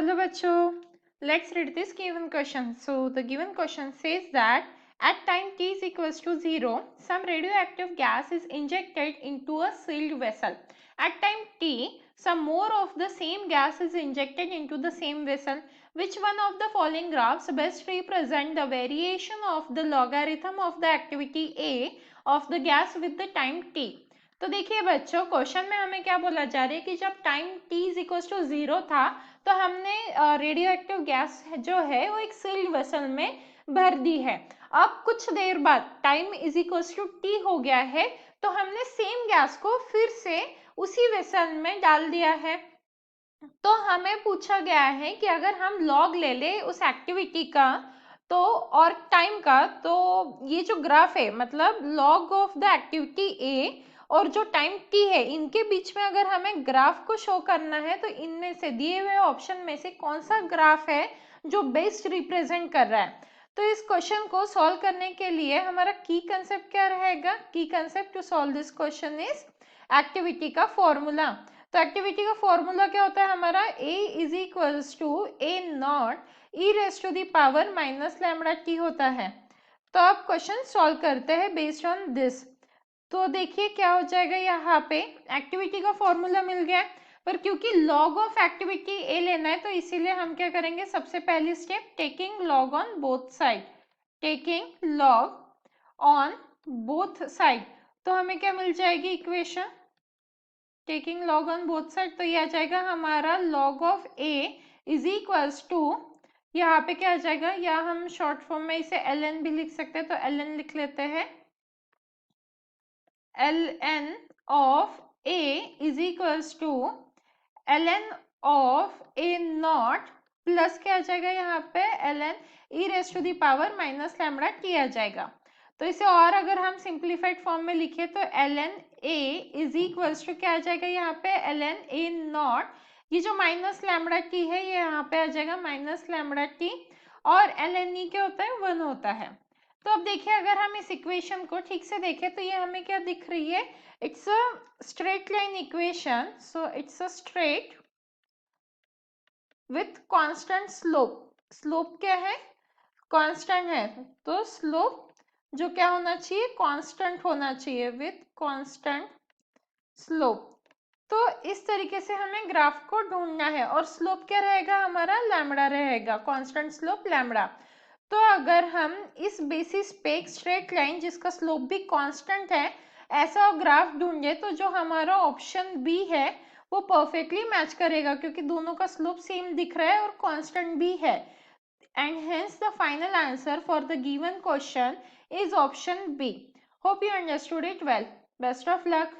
Hello bachcho, let's read this given question. So the given question says that at time t is equals to 0, some radioactive gas is injected into a sealed vessel. At time t, some more of the same gas is injected into the same vessel. Which one of the following graphs best represent the variation of the logarithm of the activity A of the gas with the time t? तो देखिए बच्चों, question में हमें क्या बोला जा रहा है कि जब time t is equal to 0 था तो हमने रेडियो एक्टिव गैस जो है वो एक सील्ड वेसल में भर दी है। अब कुछ देर बाद time is equal to T हो गया है तो हमने सेम गैस को फिर से उसी वेसल में डाल दिया है। तो हमें पूछा गया है कि अगर हम लॉग ले ले उस एक्टिविटी का तो और टाइम का, तो ये जो ग्राफ है मतलब लॉग ऑफ द एक्टिविटी ए और जो टाइम टी है इनके बीच में अगर हमें ग्राफ को शो करना है तो इनमें से दिए हुए ऑप्शन में से कौन सा ग्राफ है जो बेस्ट रिप्रेजेंट कर रहा है। तो इस क्वेश्चन को सॉल्व करने के लिए हमारा की कंसेप्ट क्या रहेगा? की concept to solve this question is activity का फॉर्मूला। तो एक्टिविटी का फॉर्मूला क्या होता है हमारा? A is equals to A naught E raise to the power minus lambda T होता है। तो अब क्वेश्चन सॉल्व करते हैं बेस्ड ऑन दिस। तो देखिए क्या हो जाएगा, यहाँ पे एक्टिविटी का फॉर्मूला मिल गया पर क्योंकि लॉग ऑफ एक्टिविटी ए लेना है तो इसीलिए हम क्या करेंगे, सबसे पहली step taking log on both side, taking log on both side. तो हमें क्या मिल जाएगी equation? Taking log on both side, तो ये आ जाएगा हमारा log of A is equals to, यहाँ पे क्या आ जाएगा, या हम शॉर्ट फॉर्म में इसे एल एन भी लिख सकते हैं तो एल एन लिख लेते हैं। L N of A is equals to L N of A naught plus क्या आ जाएगा यहाँ पे L N E raise to the power minus lambda T आ जाएगा। तो इसे और अगर हम सिंप्लीफाइड फॉर्म में लिखे तो L N A is equals to क्या आ जाएगा यहाँ पे एल एन ए नॉट, ये जो माइनस लैम्बडा टी है ये यहाँ पे आ जाएगा माइनस लैम्बडा टी और एल एन ई क्या होता है 1 होता है। तो अब देखिए अगर हम इस इक्वेशन को ठीक से देखें तो ये हमें क्या दिख रही है, it's a straight line equation. So it's a straight with constant slope. Slope क्या है? कांस्टेंट है, तो स्लोप जो क्या होना चाहिए, कांस्टेंट होना चाहिए विथ कांस्टेंट स्लोप। तो इस तरीके से हमें ग्राफ को ढूंढना है और स्लोप क्या रहेगा हमारा, लैम्बडा रहेगा, कांस्टेंट स्लोप लैम्बडा। तो अगर हम इस बेसिस पे एक स्ट्रेट लाइन जिसका स्लोप भी कांस्टेंट है ऐसा ग्राफ ढूंढे तो जो हमारा ऑप्शन बी है वो परफेक्टली मैच करेगा क्योंकि दोनों का स्लोप सेम दिख रहा है और कांस्टेंट भी है। And hence the final answer for the given question is option B. Hope you understood it well. Best of luck.